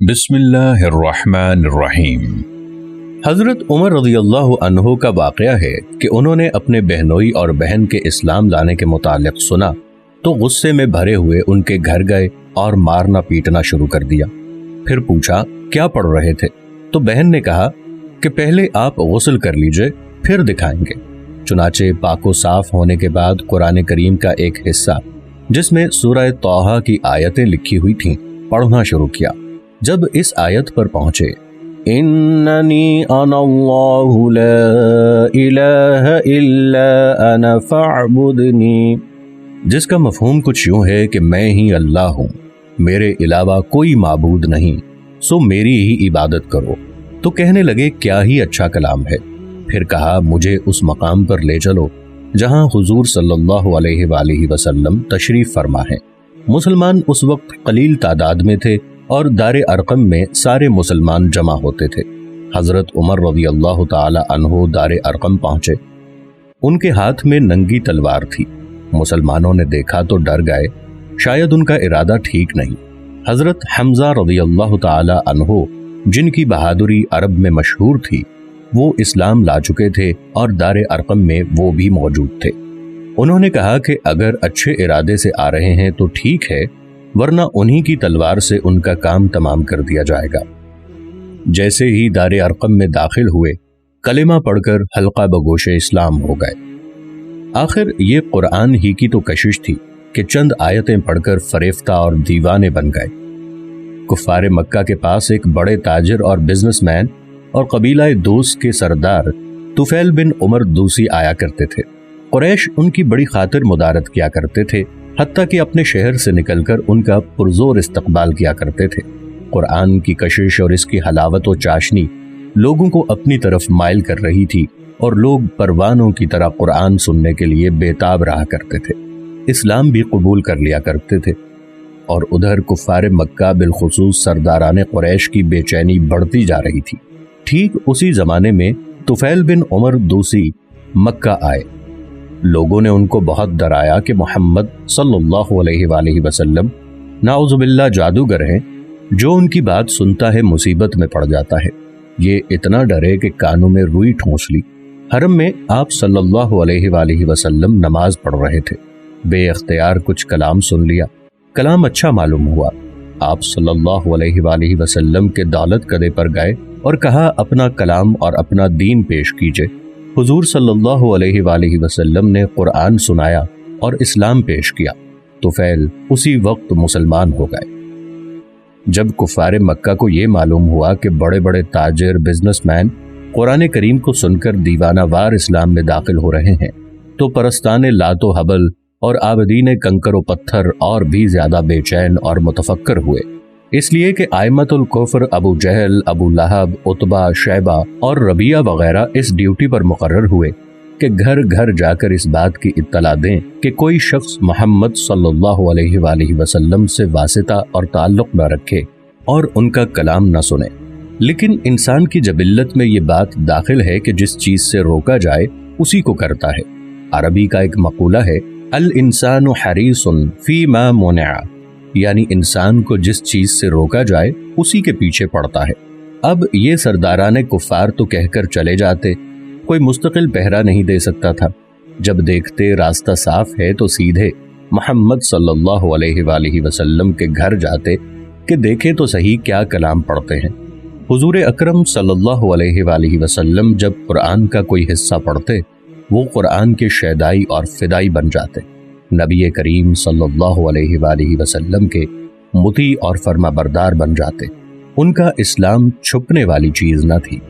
बिस्मिल्लाहिर्रहमानिर्रहीम। हजरत उमर रज़ी अल्लाह अन्हु का वाक़या है कि उन्होंने अपने बहनोई और बहन के इस्लाम लाने के मुतालिक सुना तो गुस्से में भरे हुए उनके घर गए और मारना पीटना शुरू कर दिया। फिर पूछा क्या पढ़ रहे थे, तो बहन ने कहा कि पहले आप गुस्ल कर लीजिए फिर दिखाएंगे। चुनाचे पाको साफ होने के बाद कुरान करीम का एक हिस्सा जिसमें सूरह तौहा की आयतें लिखी हुई थीं पढ़ना शुरू किया। जब इस आयत पर पहुंचे, इन्ननी अनल्लाहु ला इलाहा इल्ला अना फअबुदनी, जिसका मफहूम कुछ यूं है कि मैं ही अल्लाह हूँ, मेरे अलावा कोई माबूद नहीं, सो मेरी ही इबादत करो। तो कहने लगे क्या ही अच्छा कलाम है। फिर कहा मुझे उस मकाम पर ले चलो जहाँ हुजूर सल्लल्लाहु अलैहि वसल्लम तशरीफ फरमा है। मुसलमान उस वक्त कलील तादाद में थे और दारे अरकम में सारे मुसलमान जमा होते थे। हजरत उमर रज़ी अल्लाह ताला अन्हु दारे अरकम पहुंचे। उनके हाथ में नंगी तलवार थी। मुसलमानों ने देखा तो डर गए, शायद उनका इरादा ठीक नहीं। हजरत हमजा रज़ी अल्लाह ताला अन्हु जिनकी बहादुरी अरब में मशहूर थी, वो इस्लाम ला चुके थे और दारे अरकम में वो भी मौजूद थे। उन्होंने कहा कि अगर अच्छे इरादे से आ रहे हैं तो ठीक है, वरना उन्हीं की तलवार से उनका काम तमाम कर दिया जाएगा। जैसे ही दारे अरकम में दाखिल हुए, कलिमा पढ़कर हल्का बगोशे इस्लाम हो गए। आखिर ये कुरान ही की तो कशिश थी कि चंद आयतें पढ़कर फरेफ्ता और दीवाने बन गए। कुफ्फारे मक्का के पास एक बड़े ताजिर और बिजनेसमैन और कबीला दोस के सरदार तुफैल बिन उमर दूसी आया करते थे। कुरैश उनकी बड़ी खातिर मुदारत किया करते थे, हत्ता कि अपने शहर से निकलकर उनका पुरजोर इस्तकबाल किया करते थे। कुरान की कशिश और इसकी हलावत व चाशनी लोगों को अपनी तरफ माइल कर रही थी और लोग परवानों की तरह कुरान सुनने के लिए बेताब रहा करते थे। इस्लाम भी कबूल कर लिया करते थे। और उधर कुफ्फारे मक्का बिलखुसूस सरदाराने कुरैश की बेचैनी बढ़ती जा रही थी। ठीक उसी जमाने में तुफैल बिन उमर दूसी मक्का आए। लोगों ने उनको बहुत डराया कि मोहम्मद सल्लल्लाहु अलैहि वसल्लम नाउजुबिल्लाह जादूगर हैं, जो उनकी बात सुनता है मुसीबत में पड़ जाता है। ये इतना डरे कि कानों में रुई ठूंस ली। हरम में आप सल्लल्लाहु अलैहि वसल्लम नमाज पढ़ रहे थे। बेअख्तियार कुछ कलाम सुन लिया। कलाम अच्छा मालूम हुआ। आप सल्लल्लाहु अलैहि वसल्लम के दौलत कदे पर गए और कहा अपना कलाम और अपना दीन पेश कीजिए। हुजूर सल्लल्लाहु अलैहि वसल्लम ने कुरान सुनाया और इस्लाम पेश किया। तुफैल उसी वक्त मुसलमान हो गए। जब कुफ्फारे मक्का को ये मालूम हुआ कि बड़े बड़े ताजिर बिजनेसमैन कुरान करीम को सुनकर दीवानावार इस्लाम में दाखिल हो रहे हैं, तो परस्ताने लातो हबल और आबदीन कंकर व पत्थर और भी ज्यादा बेचैन और मुतफक्कर हुए। इसलिए कि आइमतुल कुफ्र अबू जहल, अबू लहब, उतबा, शैबा और रबिया वगैरह इस ड्यूटी पर मुकर्रर हुए कि घर घर जाकर इस बात की इत्तला दें कि कोई शख्स मोहम्मद सल्लल्लाहु अलैहि वसल्लम से वासिता और ताल्लुक न रखे और उनका कलाम न सुने। लेकिन इंसान की जबिल्लत में ये बात दाखिल है कि जिस चीज से रोका जाए उसी को करता है। अरबी का एक मकूला है, अल इंसानु हरीसुन फी मा मुनिअ, यानी इंसान को जिस चीज से रोका जाए उसी के पीछे पड़ता है। अब ये सरदाराने कुफ्फार तो कहकर चले जाते, कोई मुस्तकिल पहरा नहीं दे सकता था। जब देखते रास्ता साफ है तो सीधे मोहम्मद सल्लल्लाहु अलैहि वसल्लम के घर जाते कि देखे तो सही क्या कलाम पढ़ते हैं। हुजूर अकरम सल्लल्लाहु अलैहि वसल्लम जब कुरान का कोई हिस्सा पढ़ते, वो कुरान के शैदाई और फिदाई बन जाते। नबी करीम सल्लल्लाहु अलैहि वसल्लम के मुती और फर्माबरदार बन जाते। उनका इस्लाम छुपने वाली चीज न थी।